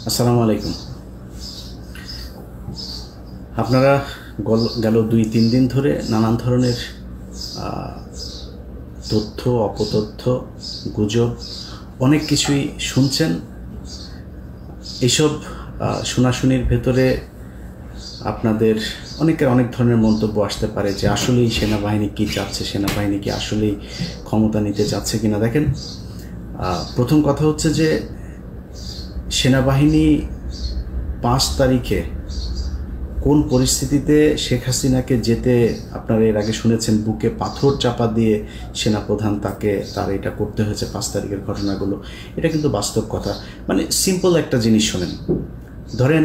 আসসালামু আলাইকুম। আপনারা গেল 2-3 দিন ধরে নানান ধরনের তথ্য, অপতথ্য, গুজব অনেক কিছুই শুনছেন। এইসব শোনাশুনির ভেতরে আপনাদের অনেকের অনেক ধরনের মন্তব্য আসতে পারে যে আসলেই সেনাবাহিনী কী চাচ্ছে, সেনাবাহিনী কি আসলেই ক্ষমতা নিতে চাচ্ছে কিনা। দেখেন, প্রথম কথা হচ্ছে যে সেনাবাহিনী 5 তারিখে কোন পরিস্থিতিতে শেখ হাসিনাকে যেতে, আপনারা এর আগে শুনেছেন, বুকে পাথর চাপা দিয়ে সেনাপ্রধান তার এটা করতে হয়েছে 5 তারিখের ঘটনাগুলো। এটা কিন্তু বাস্তব কথা। মানে সিম্পল একটা জিনিস শোনেন, ধরেন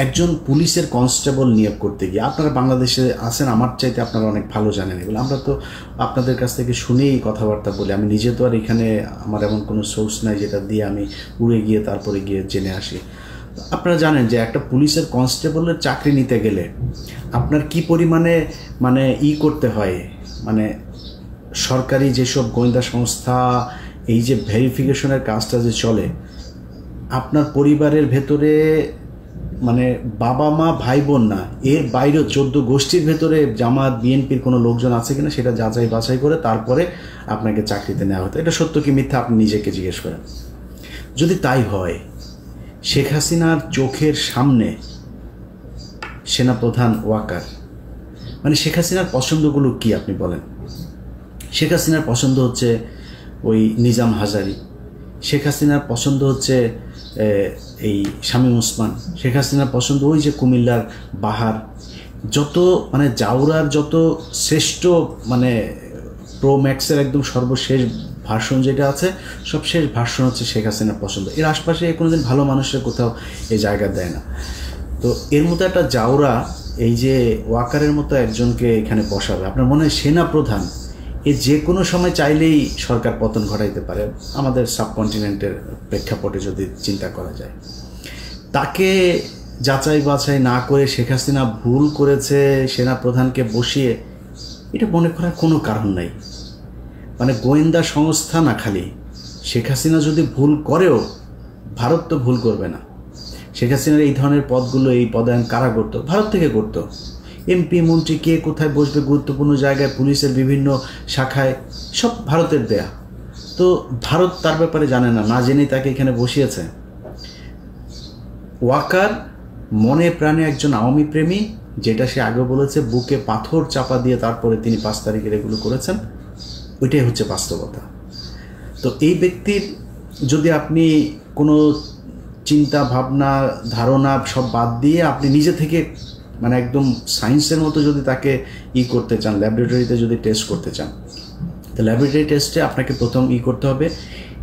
একজন পুলিশের কনস্টেবল নিয়োগ করতে গিয়ে, আপনারা বাংলাদেশে আছেন, আমার চাইতে আপনারা অনেক ভালো জানেন এগুলো। আমরা তো আপনাদের কাছ থেকে শুনেই কথাবার্তা বলি। আমি নিজে তো আর এখানে আমার এমন কোনো সোর্স নাই যেটা দিয়ে আমি উড়ে গিয়ে তারপরে গিয়ে জেনে আসি। আপনারা জানেন যে একটা পুলিশের কনস্টেবলের চাকরি নিতে গেলে আপনার কি পরিমাণে করতে হয়, মানে সরকারি যেসব গোয়েন্দা সংস্থা এই যে ভেরিফিকেশনের কাজটা যে চলে, আপনার পরিবারের ভেতরে মানে বাবা মা ভাই বোন না, এর বাইরেও 14 গোষ্ঠীর ভেতরে জামাত বিএনপির কোনো লোকজন আছে কিনা সেটা যাচাই বাছাই করে তারপরে আপনাকে চাকরিতে নেওয়া হতো। এটা সত্য কি মিথ্যা আপনি নিজেকে জিজ্ঞেস করেন। যদি তাই হয়, শেখ হাসিনার চোখের সামনে সেনাপ্রধান ওয়াকার, মানে শেখ হাসিনার পছন্দগুলো কি আপনি বলেন? শেখ হাসিনার পছন্দ হচ্ছে ওই নিজাম হাজারি, শেখ হাসিনার পছন্দ হচ্ছে এই শামীম ওসমান, শেখ হাসিনার পছন্দ ওই যে কুমিল্লার বাহার, যত মানে জাউরার যত শ্রেষ্ঠ মানে প্রো ম্যাক্সের একদম সর্বশেষ ভার্সন যেটা আছে, সব শেষ ভার্সন হচ্ছে শেখ হাসিনার পছন্দ। এর আশপাশে কোনোদিন ভালো মানুষের কোথাও এই জায়গা দেয় না। তো এর মতো একটা জাউরা এই যে ওয়াকারের মতো একজনকে এখানে বসাবে, আপনার মনে হয় সেনা প্রধান এ যে কোনো সময় চাইলেই সরকার পতন ঘটাইতে পারে, আমাদের সাবকন্টিনেন্টের প্রেক্ষাপটে যদি চিন্তা করা যায়। তাকে যাচাই বাছাই না করে শেখ হাসিনা ভুল করেছে সেনা প্রধানকে বসিয়ে, এটা মনে করার কোনো কারণ নাই। মানে গোয়েন্দা সংস্থা না, খালি শেখ হাসিনা যদি ভুল করেও ভারত তো ভুল করবে না। শেখ হাসিনার এই ধরনের পদগুলো, এই পদায়ন কারা করতো? ভারত থেকে করতো। এমপি মন্ত্রী কে কোথায় বসবে গুরুত্বপূর্ণ জায়গায়, পুলিশের বিভিন্ন শাখায়, সব ভারতের দেয়া। তো ভারত তার ব্যাপারে জানে না, না জেনেই তাকে এখানে বসিয়েছে। ওয়াকার মনে প্রাণে একজন আওয়ামী প্রেমী, যেটা সে আগে বলেছে, বুকে পাথর চাপা দিয়ে তারপরে তিনি 5 তারিখের এগুলো করেছেন, ওইটাই হচ্ছে বাস্তবতা। তো এই ব্যক্তির যদি আপনি কোনো চিন্তা ভাবনা ধারণা সব বাদ দিয়ে আপনি নিজে থেকে মানে একদম সায়েন্সের মতো যদি তাকে করতে চান, ল্যাবরেটরিতে যদি টেস্ট করতে চান, তো ল্যাবরেটরি টেস্টে আপনাকে প্রথম করতে হবে,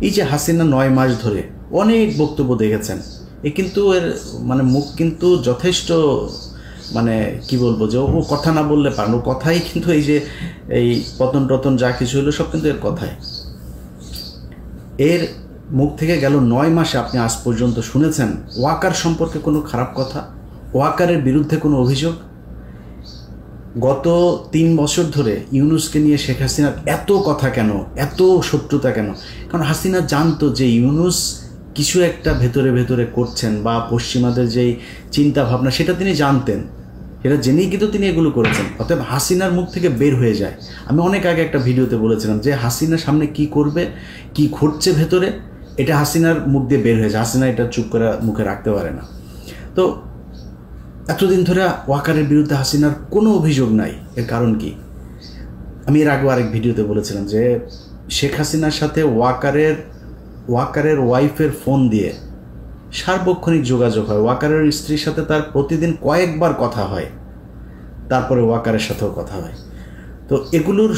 এই যে হাসিনা 9 মাস ধরে অনেক বক্তব্য দেখেছেন, কিন্তু এর মানে মুখ কিন্তু যথেষ্ট মানে কি বলবো, যে ও কথা না বললে পারেন, ও কথাই কিন্তু এই যে এই পতন টতন যা কিছু হলো সব কিন্তু এর কথাই। এর মুখ থেকে গেল 9 মাসে আপনি আজ পর্যন্ত শুনেছেন ওয়াকার সম্পর্কে কোনো খারাপ কথা, ওয়াকারের বিরুদ্ধে কোনো অভিযোগ? গত 3 বছর ধরে ইউনূসকে নিয়ে শেখ হাসিনার এত কথা কেন, এত শত্রুতা কেন? কারণ হাসিনা জানতো যে ইউনূস কিছু একটা ভেতরে ভেতরে করছেন, বা পশ্চিমাদের যেই চিন্তা ভাবনা সেটা তিনি জানতেন, সেটা জেনেই কিন্তু তিনি এগুলো করেছেন। অতএব হাসিনার মুখ থেকে বের হয়ে যায়। আমি অনেক আগে একটা ভিডিওতে বলেছিলাম যে হাসিনার সামনে কি করবে, কি ঘটছে ভেতরে, এটা হাসিনার মুখ দিয়ে বের হয়ে যায়। হাসিনা এটা চুপ করে মুখে রাখতে পারে না। তো এতদিন ধরে ওয়াকারের বিরুদ্ধে হাসিনার কোনো অভিযোগ নাই। এর কারণ কি? আমি এর আগেও আরেক ভিডিওতে বলেছিলাম যে শেখ হাসিনার সাথে ওয়াকারের ওয়াইফের ফোন দিয়ে সার্বক্ষণিক যোগাযোগ হয়। ওয়াকারের স্ত্রীর সাথে তার প্রতিদিন কয়েকবার কথা হয়, তারপরে ওয়াকারের সাথেও কথা হয়। তো এগুলোর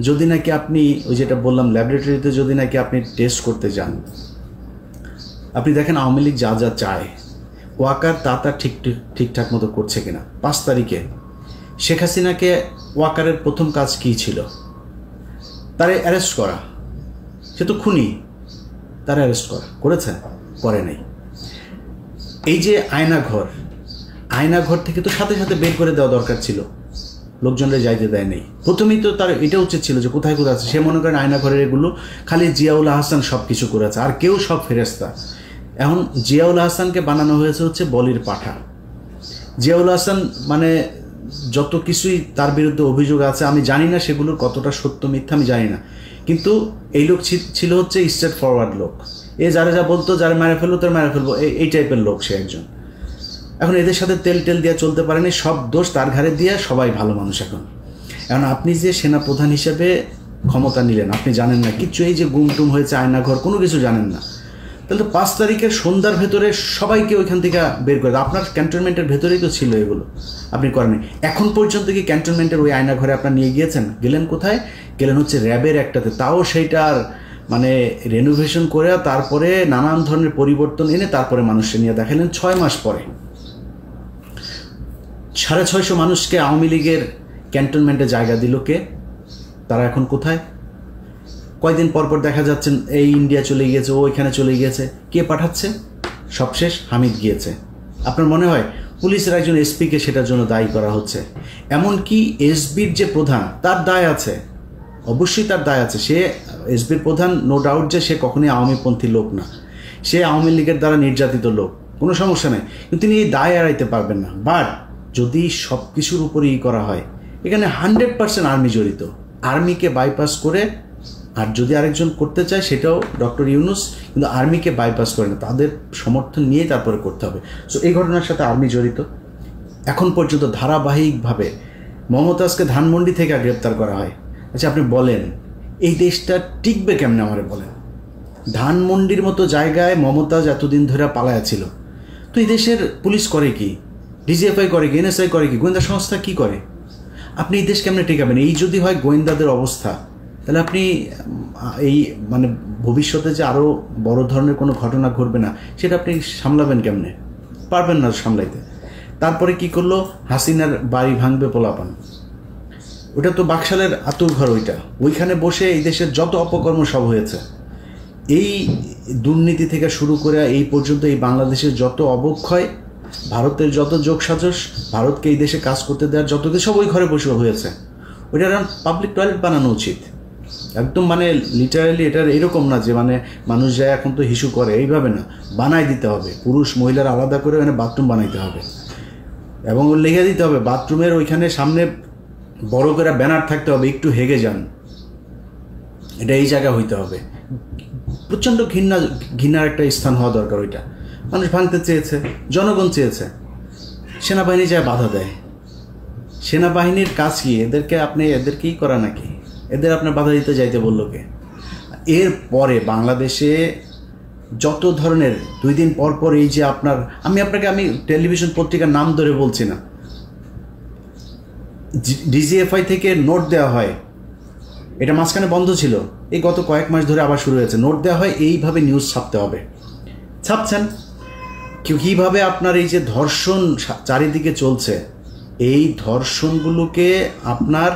যদি নাকি আপনি ওই যেটা বললাম ল্যাবরেটরিতে যদি নাকি আপনি টেস্ট করতে যান, আপনি দেখেন আওয়ামী লীগ যা যা চায় ওয়াকার তা ঠিকঠাক মতো করছে কিনা। 5 তারিখে শেখ হাসিনাকে ওয়াকারের প্রথম কাজ কী ছিল? তারে অ্যারেস্ট করা। সে তো খুনি, তারা অ্যারেস্ট করেছে? করে নাই। এই যে আয়নাঘর থেকে তো সাথে সাথে বের করে দেওয়া দরকার ছিল, লোকজনরা যাইতে দেয় নেই। প্রথমেই তো তার এটা উচিত ছিল যে কোথায় আছে। সে মনে করেন আয়নাঘরের এগুলো খালি জিয়াউল হাসান সব কিছু করেছে, আর কেউ সব ফেরেস্তা। এখন জিয়াউল হাসানকে বানানো হয়েছে হচ্ছে বলির পাঠা। জিয়াউল হাসান মানে যত কিছুই তার বিরুদ্ধে অভিযোগ আছে, আমি জানি না সেগুলোর কতটা সত্য মিথ্যা আমি জানি না, কিন্তু এই লোক ছিল হচ্ছে স্ট্রেট ফরওয়ার্ড লোক। যারা যা বলতো, যারা মেরে ফেলবো তার মেরে ফেলবো, এই টাইপের লোক সে একজন। এখন এদের সাথে তেল দিয়ে চলতে পারেনি, সব দোষ তার ঘাড়ে দিয়ে, সবাই ভালো মানুষ। এখন আপনি যে সেনা প্রধান হিসেবে ক্ষমতা নিলেন, আপনি জানেন না কিচ্ছু, এই যে গুমটুম হয়েছে, আয়নাঘর, কোনো কিছু জানেন না। তাহলে তো 5 তারিখের সন্ধ্যার ভেতরে সবাইকে ওইখান থেকে বের করে, আপনার ক্যান্টনমেন্টের ভেতরেই তো ছিল এগুলো, আপনি করেননি। এখন পর্যন্ত কি ক্যান্টনমেন্টের ওই আয়নাঘরে আপনার নিয়ে গিয়েছেন? গেলেন কোথায়? গেলেন হচ্ছে র্যাবের একটাতে, তাও সেইটার মানে রেনোভেশন করে তারপরে নানান ধরনের পরিবর্তন এনে তারপরে মানুষকে নিয়ে দেখালেন 6 মাস পরে। 650 মানুষকে আওয়ামী লীগের ক্যান্টনমেন্টে জায়গা দিল কে? তারা এখন কোথায়? কয়দিন পরপর দেখা যাচ্ছেন এই ইন্ডিয়া চলে গিয়েছে, ও এখানে চলে গিয়েছে। কে পাঠাচ্ছে? সবশেষ হামিদ গিয়েছে। আপনার মনে হয় পুলিশের একজন এসপিকে সেটার জন্য দায়ী করা হচ্ছে? এমনকি এসবির যে প্রধান, তার দায় আছে, অবশ্যই তার দায় আছে। সে এসবির প্রধান, নো ডাউট যে সে কখনোই আওয়ামীপন্থী লোক না, সে আওয়ামী লীগের দ্বারা নির্যাতিত লোক, কোনো সমস্যা নেই, কিন্তু তিনি এই দায় এড়াইতে পারবেন না। বাট যদি সব কিছুর উপরেই করা হয়, এখানে 100% আর্মি জড়িত। আর্মিকে বাইপাস করে, আর যদি আরেকজন করতে চায় সেটাও ডক্টর ইউনূস, কিন্তু আর্মিকে বাইপাস করে না, তাদের সমর্থন নিয়ে তারপরে করতে হবে। সো এই ঘটনার সাথে আর্মি জড়িত। এখন পর্যন্ত ধারাবাহিকভাবে মমতাজকে ধানমন্ডি থেকে গ্রেপ্তার করা হয়। আচ্ছা আপনি বলেন এই দেশটা টিকবে কেমনে? আমারে বলেন। ধানমন্ডির মতো জায়গায় মমতাজ এতদিন ধরে পালায়া ছিল, তো এই দেশের পুলিশ করে কি? ডিজিএফআই করে কি? এনএসআই করে কি? গোয়েন্দা সংস্থা কি করে? আপনি এই দেশ কেমনে টেকাবেন? এই যদি হয় গোয়েন্দাদের অবস্থা, তাহলে আপনি এই মানে ভবিষ্যতে যে আরও বড় ধরনের কোনো ঘটনা ঘটবে না, সেটা আপনি সামলাবেন কেমনে? পারবেন না সামলাইতে। তারপরে কি করলো? হাসিনার বাড়ি ভাঙবে পোলাপান, ওটা তো বাকশালের আতুর ঘর, ওইখানে বসে এই দেশের যত অপকর্ম সব হয়েছে, এই দুর্নীতি থেকে শুরু করে এই পর্যন্ত এই বাংলাদেশের যত অবক্ষয়, ভারতের যত যোগসাজশ, ভারতকে এই দেশে কাজ করতে দেওয়ার যত কিছু, সব ওই ঘরে বসে হয়েছে। ওইটার পাবলিক টয়লেট বানানো উচিত একদম, মানে লিটারালি। এটার এরকম না যে মানে মানুষ যায় এখন তো হিসু করে, এইভাবে না, বানাই দিতে হবে। পুরুষ মহিলার আলাদা করে মানে বাথরুম বানাইতে হবে, এবং লিখে দিতে হবে বাথরুমের ওইখানে সামনে বড় করে ব্যানার থাকতে হবে, একটু হেগে যান, এটা এই জায়গা হইতে হবে। প্রচণ্ড ঘৃণার একটা স্থান হওয়া দরকার। ওইটা মানুষ ভাঙতে চেয়েছে, জনগণ চেয়েছে, সেনাবাহিনী যায় বাধা দেয়। সেনাবাহিনীর কাজ কি? এদেরকেই করা নাকি? এদের আপনার বাধা দিতে যাইতে বললো কে? এর পরে বাংলাদেশে যত ধরনের 2 দিন পর পর এই যে আপনার, আমি টেলিভিশন পত্রিকার নাম ধরে বলছি না, ডিজিএফআই থেকে নোট দেওয়া হয়, এটা মাঝখানে বন্ধ ছিল, এই গত কয়েক মাস ধরে আবার শুরু হয়েছে। নোট দেওয়া হয়, এইভাবে নিউজ ছাপতে হবে, ছাপছেন। কীভাবে আপনার এই যে ধর্ষণ চারিদিকে চলছে, এই ধর্ষণগুলোকে আপনার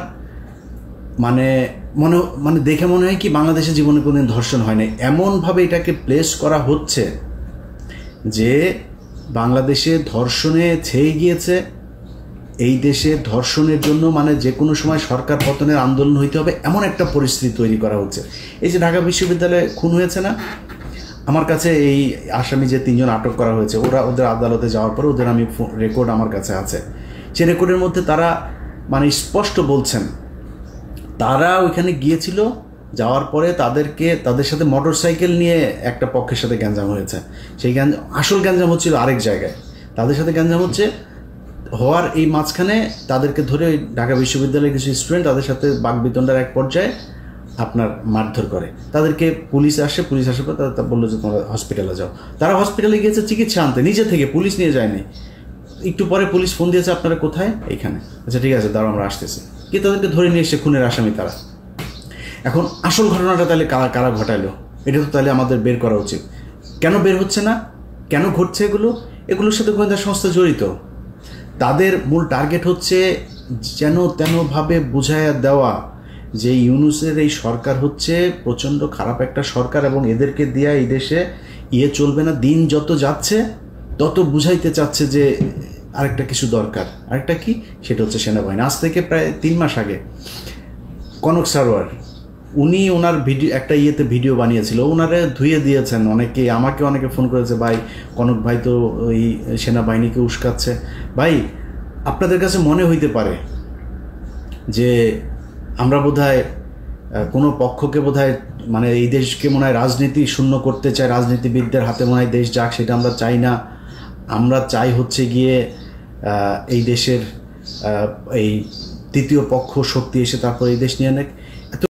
মানে দেখে মনে হয় কি বাংলাদেশের জীবনে কোনোদিন ধর্ষণ হয় না, এমনভাবে এটাকে প্লেস করা হচ্ছে যে বাংলাদেশে ধর্ষণে ছেয়ে গিয়েছে। এই দেশে ধর্ষণের জন্য মানে যে কোনো সময় সরকার পতনের আন্দোলন হইতে হবে, এমন একটা পরিস্থিতি তৈরি করা হচ্ছে। এই যে ঢাকা বিশ্ববিদ্যালয়ে খুন হয়েছে না, আমার কাছে এই আসামি যে 3 জন আটক করা হয়েছে, ওদের আদালতে যাওয়ার পরে ওদের রেকর্ড আমার কাছে আছে। সেই রেকর্ডের মধ্যে তারা মানে স্পষ্ট বলছেন, তারা ওইখানে গিয়েছিল, যাওয়ার পরে তাদের সাথে মোটরসাইকেল নিয়ে একটা পক্ষের সাথে গ্যাঞ্জাম হয়েছে। সেই আসল গ্যাঞ্জাম হচ্ছিল আরেক জায়গায়, তাদের সাথে গ্যাঞ্জাম হওয়ার এই মাঝখানে তাদেরকে ধরে ওই ঢাকা বিশ্ববিদ্যালয়ের কিছু স্টুডেন্ট তাদের সাথে বাকবিতণ্ডার এক পর্যায়ে আপনার মারধর করে। তাদেরকে পুলিশ আসার পর তারা বললো যে তোমরা হসপিটালে যাও। তারা হসপিটালে গিয়েছে চিকিৎসা আনতে, নিজে থেকে, পুলিশ নিয়ে যায়নি। একটু পরে পুলিশ ফোন দিয়েছে, আপনারা কোথায়? এইখানে। আচ্ছা ঠিক আছে, দাঁড়াও আমরা আসতেছি। কি তাদেরকে ধরে নিয়ে এসে খুনের আসামি তারা। এখন আসল ঘটনাটা তাহলে কারা ঘটাইলো, এটা তো তাহলে আমাদের বের করা উচিত। কেন বের হচ্ছে না? কেন ঘটছে এগুলোর সাথে গোয়েন্দা সংস্থা জড়িত। তাদের মূল টার্গেট হচ্ছে যেন তেনভাবে বুঝাইয়া দেওয়া যে ইউনূসের এই সরকার হচ্ছে প্রচণ্ড খারাপ একটা সরকার, এবং এদেরকে দিয়া এই দেশে চলবে না। দিন যত যাচ্ছে তত বুঝাইতে চাচ্ছে যে আরেকটা কিছু দরকার। আরেকটা কি? সেটা হচ্ছে সেনাবাহিনী। আজ থেকে প্রায় 3 মাস আগে কনক সারোয়ার উনি ওনার ভিডিও একটা ভিডিও বানিয়েছিল, ওনারে ধুয়ে দিয়েছেন অনেকে, অনেকে ফোন করেছে, ভাই কনক ভাই তো ওই সেনাবাহিনীকে উস্কাচ্ছে। ভাই আপনাদের কাছে মনে হইতে পারে যে আমরা বোধহয় কোনো পক্ষকে বোধহয় মানে এই দেশকে মনে হয় রাজনীতি শূন্য করতে চাই, রাজনীতিবিদদের হাতে মনে হয় দেশ যাক, সেটা আমরা চাই না। আমরা চাই হচ্ছে গিয়ে এই দেশের এই তৃতীয় পক্ষ শক্তি এসে তারপর এই দেশ নিয়ে নেয়।